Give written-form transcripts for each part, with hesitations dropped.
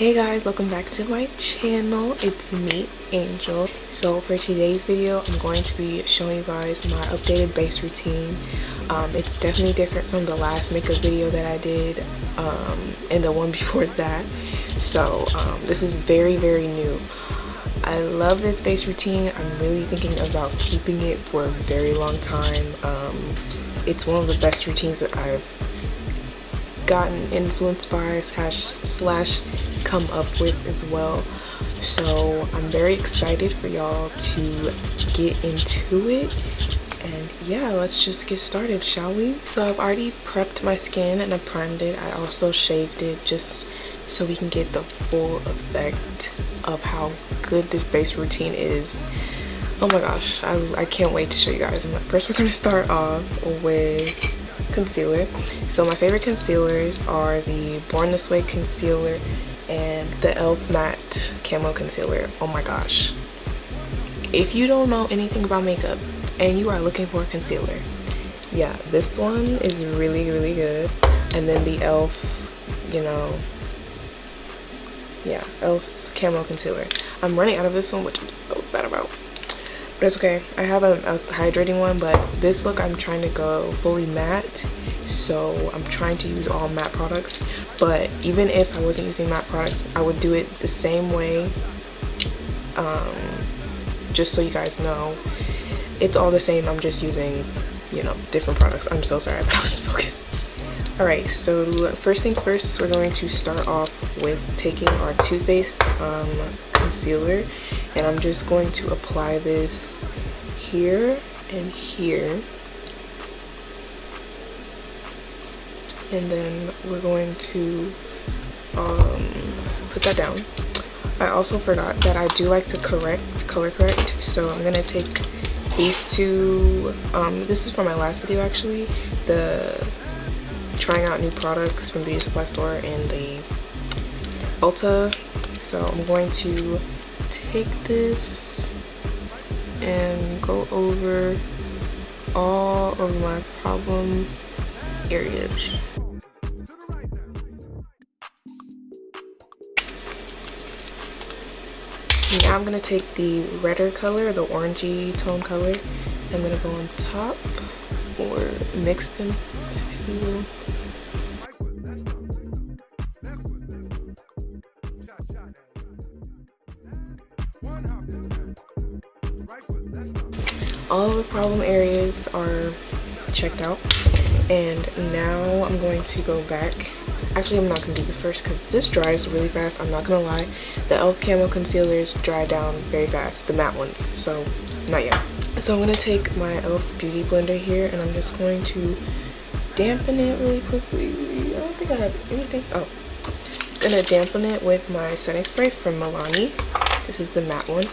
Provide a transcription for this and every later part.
Hey guys, welcome back to my channel. It's me, Angel. So for today's video, I'm going to be showing you guys my updated base routine. It's definitely different from the last makeup video that I did and the one before that. So this is very new. I love this base routine. I'm really thinking about keeping it for a very long time. It's one of the best routines that I've gotten influenced by slash come up with as well. So I'm very excited for y'all to get into it, and yeah, let's just get started, shall we? So I've already prepped my skin and I primed it. I also shaved it just so we can get the full effect of how good this base routine is. Oh my gosh, I can't wait to show you guys. First we're going to start off with concealer. So my favorite concealers are the Born This Way concealer and the e.l.f. matte Camo Concealer. Oh my gosh, if you don't know anything about makeup and you are looking for a concealer, yeah, this one is really good. And then the e.l.f., you know, yeah, e.l.f. Camo Concealer. I'm running out of this one, which I'm so sad about, but it's okay. I have a hydrating one, but this look I'm trying to go fully matte, so I'm trying to use all matte products. But even if I wasn't using matte products, I would do it the same way. Just so you guys know, it's all the same. I'm just using, you know, different products. I'm so sorry, but I wasn't focused. Alright, so first things first, we're going to start off with taking our Too Faced concealer, and I'm just going to apply this here and here, and then we're going to put that down. I also forgot that I do like to color correct, so I'm gonna take these two. This is from my last video actually, the trying out new products from beauty supply store and the Ulta. So I'm going to take this and go over all of my problem areas. Now I'm gonna take the redder color, the orangey tone color. I'm gonna go on top, or mix them, if you will. All the problem areas are checked out, and now I'm going to go back. Actually, I'm not going to do this first because this dries really fast. I'm not going to lie. The e.l.f. Camo Concealers dry down very fast, the matte ones, so not yet. So I'm going to take my e.l.f. Beauty Blender here, and I'm just going to dampen it really quickly. I don't think I have anything. Oh, I'm going to dampen it with my setting spray from Milani. This is the matte one.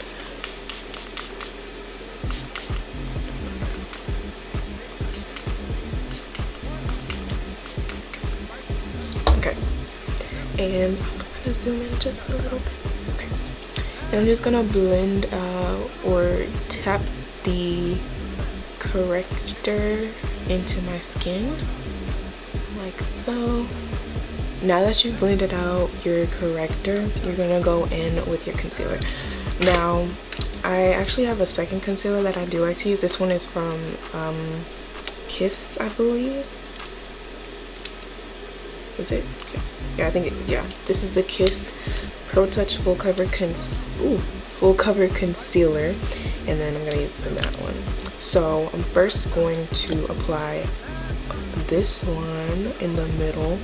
And I'm gonna zoom in just a little bit. Okay, and I'm just gonna blend or tap the corrector into my skin like so. Now that you've blended out your corrector, you're gonna go in with your concealer. Now I actually have a second concealer that I do like to use. This one is from Kiss, I believe. Is it Kiss? Yeah, I think yeah. This is the Kiss Pro Touch Full Cover Concealer, and then I'm gonna use the matte one. So I'm first going to apply this one in the middle,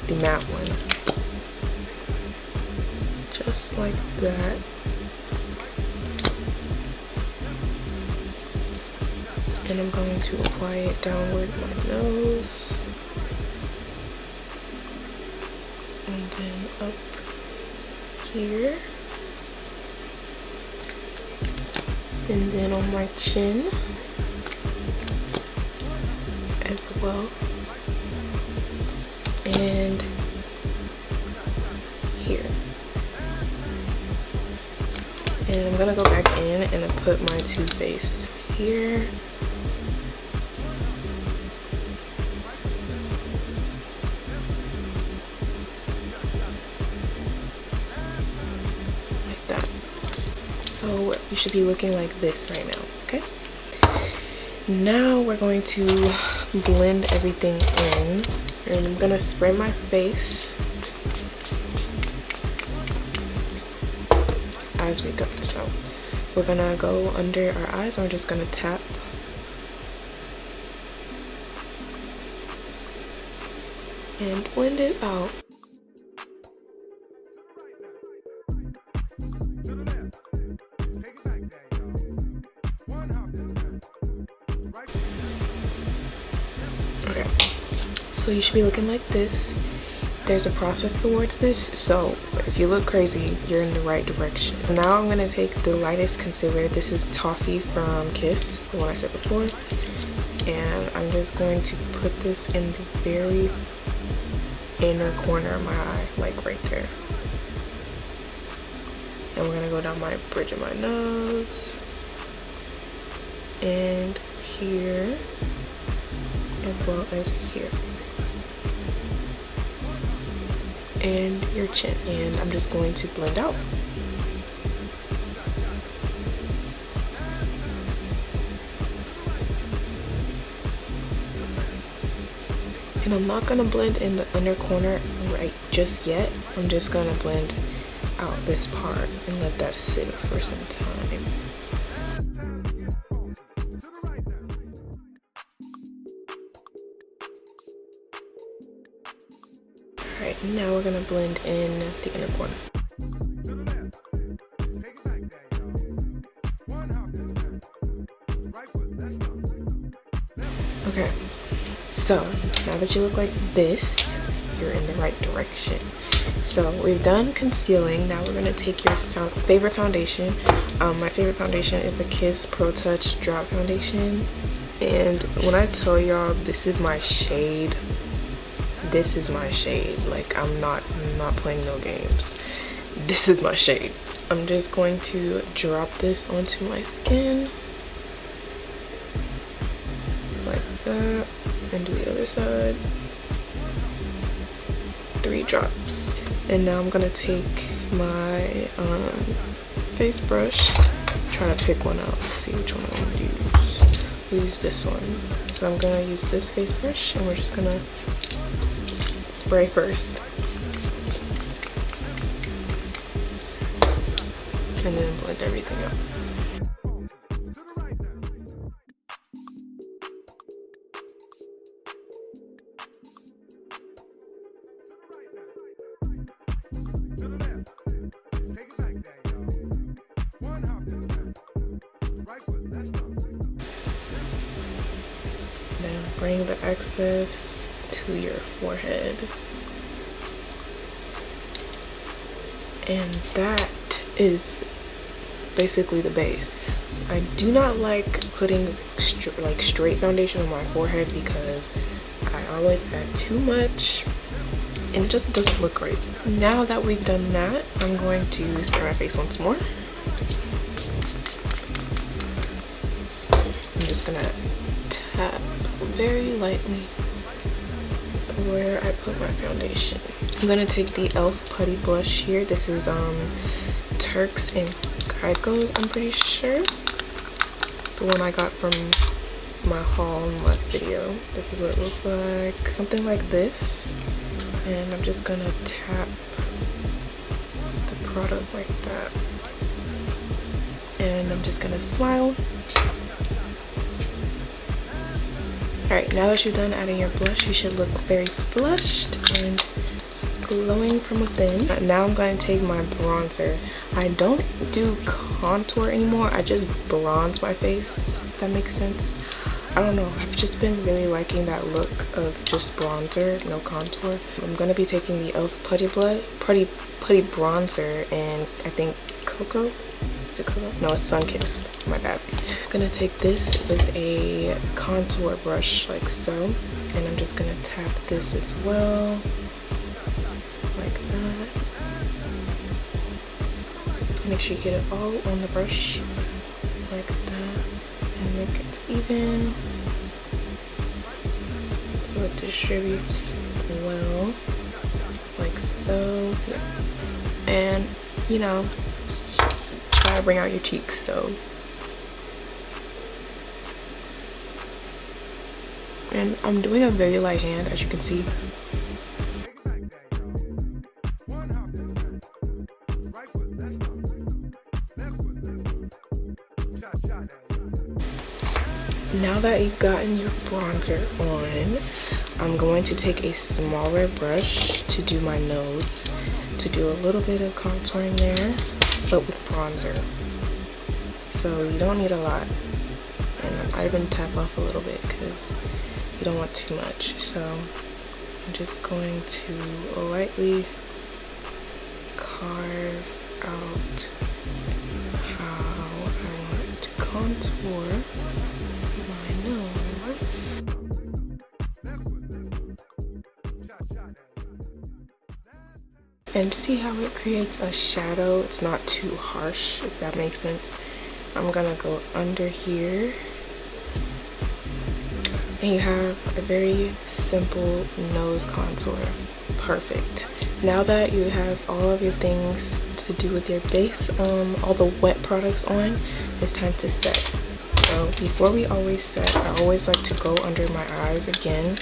the matte one, just like that. And I'm going to apply it downward my nose. And then up here, and then on my chin as well, and here. And I'm gonna go back in and put my Too Faced here. So you should be looking like this right now, okay? Now we're going to blend everything in, and I'm gonna spray my face as we go. So we're gonna go under our eyes and we're just gonna tap and blend it out. Okay, so you should be looking like this. There's a process towards this, so if you look crazy, you're in the right direction. Now I'm gonna take the lightest concealer. This is Toffee from Kiss, the one I said before, and I'm just going to put this in the very inner corner of my eye, like right there. And we're gonna go down my bridge of my nose and here, as well as here, and your chin. And I'm just going to blend out. And I'm not gonna blend in the inner corner right just yet. I'm just gonna blend out this part and let that sit for some time. Alright, now we're gonna blend in the inner corner. Okay, so now that you look like this, you're in the right direction. So we've done concealing. Now we're gonna take your favorite foundation. My favorite foundation is the Kiss Pro Touch Drop Foundation. And when I tell y'all this is my shade, this is my shade. Like I'm not playing no games. This is my shade. I'm just going to drop this onto my skin like that, and do the other side. 3 drops. And now I'm gonna take my face brush, try to pick one out, see which one I want to use. We'll use this one. So I'm gonna use this face brush, and we're just gonna spray first, and then blend everything up. Then bring the excess to your forehead. And that is basically the base. I do not like putting straight foundation on my forehead because I always add too much and it just doesn't look great. Now that we've done that, I'm going to spray my face once more. I'm just gonna tap very lightly where I put my foundation. I'm gonna take the e.l.f. putty blush here. This is Turks and Caicos, I'm pretty sure. The one I got from my haul in the last video. This is what it looks like. Something like this. And I'm just gonna tap the product like that. And I'm just gonna smile. Alright, now that you're done adding your blush, you should look very flushed and glowing from within. Now I'm going to take my bronzer. I don't do contour anymore. I just bronze my face, if that makes sense. I don't know. I've just been really liking that look of just bronzer, no contour. I'm going to be taking the e.l.f. putty bronzer and I think Cocoa. Is it Cocoa? No, it's Sunkissed. My bad. I'm going to take this with a contour brush like so. And I'm just going to tap this as well. Like that. Make sure you get it all on the brush like that and make it even so it distributes well, like so. Yeah. And you know, try gotta bring out your cheeks. So, and I'm doing a very light hand, as you can see. Now that you've gotten your bronzer on, I'm going to take a smaller brush to do my nose, to do a little bit of contouring there, but with bronzer. So you don't need a lot, and I even tap off a little bit because you don't want too much. So I'm just going to lightly carve out how I want to contour my nose. And see how it creates a shadow? It's not too harsh, if that makes sense. I'm gonna go under here. And you have a very simple nose contour. Perfect. Now that you have all of your things to do with your base, all the wet products on, it's time to set. So before we always set, I always like to go under my eyes again,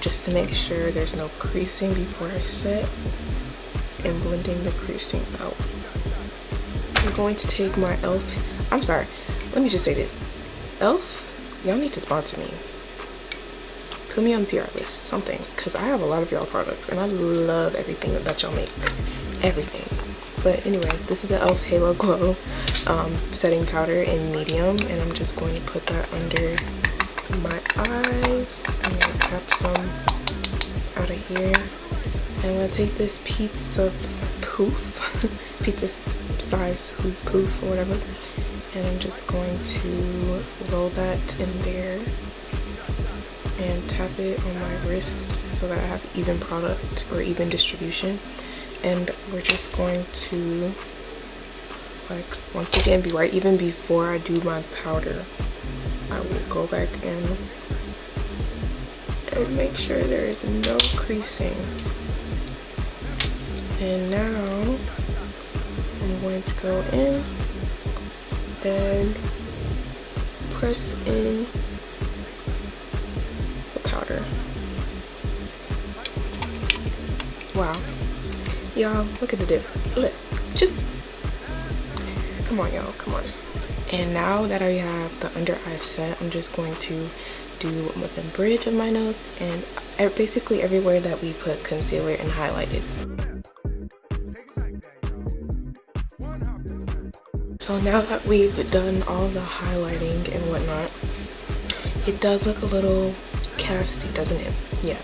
just to make sure there's no creasing before I set, and blending the creasing out. I'm going to take my let me just say this. Elf, y'all need to sponsor me. Put me on the PR list, something, because I have a lot of y'all products and I love everything that y'all make. Everything. But anyway, this is the Elf Halo Glow setting powder in medium, and I'm just going to put that under my eyes. I'm going to tap some out of here. And I'm going to take this pizza size poof or whatever, and I'm just going to roll that in there and tap it on my wrist so that I have even product or even distribution. And we're just going to, like, once again, even before I do my powder, I will go back in and make sure there is no creasing. And now I'm going to go in and press in the powder. Wow. Y'all, look at the difference. Look, just come on, y'all, come on. And now that I have the under eye set, I'm just going to do with the bridge of my nose and basically everywhere that we put concealer and highlighted. So now that we've done all the highlighting and whatnot, it does look a little casty, doesn't it? Yeah.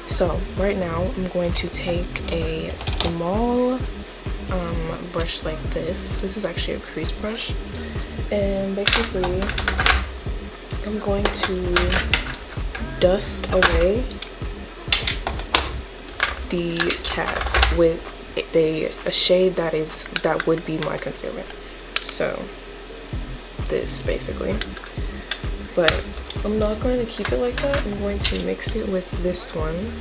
So right now I'm going to take a small brush like this. This is actually a crease brush, and basically I'm going to dust away the cast with a shade that would be my concealer. So this basically, but I'm not going to keep it like that. I'm going to mix it with this one,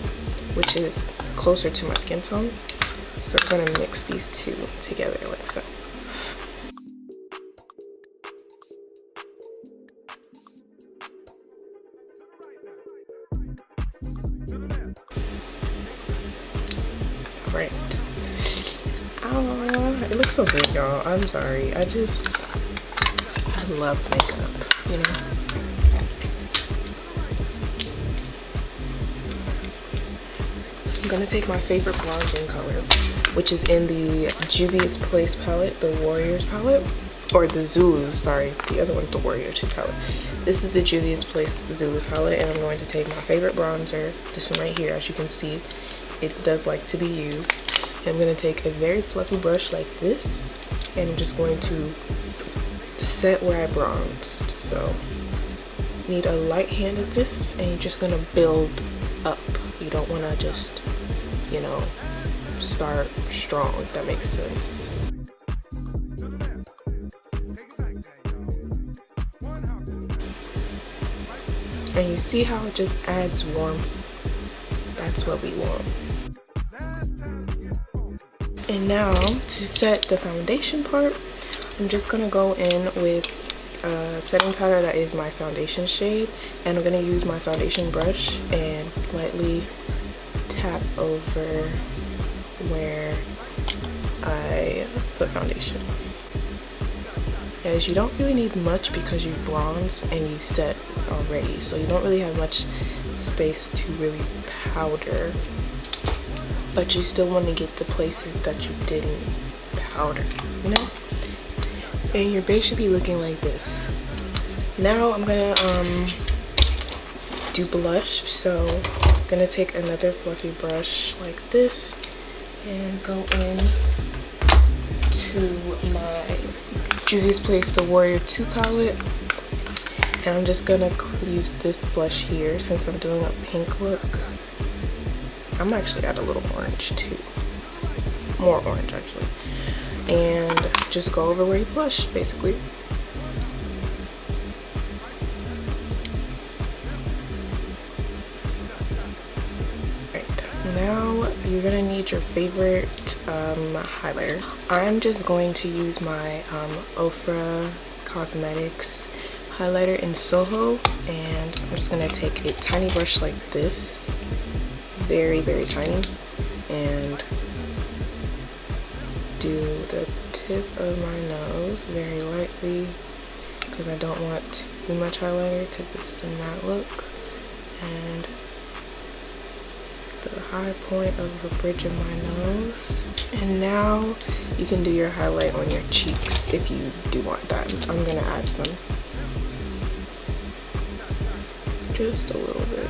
which is closer to my skin tone. So I'm going to mix these two together like so. Right. It looks so good, y'all. I'm sorry. I love makeup, you know. I'm gonna take my favorite bronzing color, which is in the Juvia's Place palette, the Warriors palette, or the Zulu, sorry, the other one's the Warriors palette. This is the Juvia's Place Zulu palette, and I'm going to take my favorite bronzer, this one right here. As you can see, it does like to be used. I'm going to take a very fluffy brush like this, and I'm just going to set where I bronzed. So need a light hand at this, and you're just going to build up. You don't want to just, you know, start strong, if that makes sense. And you see how it just adds warmth? That's what we want. And now to set the foundation part, I'm just gonna go in with a setting powder that is my foundation shade, and I'm gonna use my foundation brush and lightly tap over where I put foundation. As you don't really need much because you bronze and you set already, so you don't really have much space to really powder, but you still want to get the places that you didn't powder, you know. And your base should be looking like this. Now I'm gonna do blush, so I'm gonna take another fluffy brush like this and go in to my Juvia's Place the Warrior 2 palette, and I'm just gonna use this blush here since I'm doing a pink look. I'm actually add a little orange too, more orange actually, and just go over where you blush basically. Right, now you're gonna need your favorite highlighter. I'm just going to use my Ofra Cosmetics highlighter in Soho, and I'm just gonna take a tiny brush like this, very tiny, and do the tip of my nose very lightly because I don't want too much highlighter because this is a matte look, and the high point of the bridge of my nose. And now you can do your highlight on your cheeks if you do want that. I'm gonna add some, just a little bit.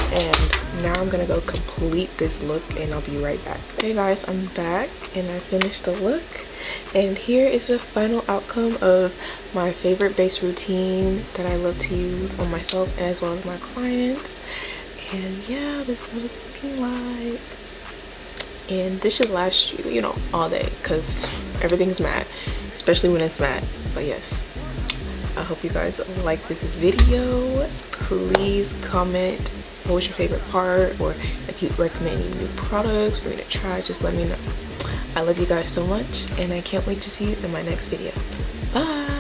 And now I'm gonna go complete this look and I'll be right back. Hey guys, I'm back and I finished the look, and here is the final outcome of my favorite base routine that I love to use on myself as well as my clients. And yeah, this is what it's looking like, and this should last you, you know, all day because everything's matte, especially when it's matte. But yes, I hope you guys like this video. Please comment what was your favorite part, or if you recommend any new products for me to try, just let me know. I love you guys so much, and I can't wait to see you in my next video. Bye.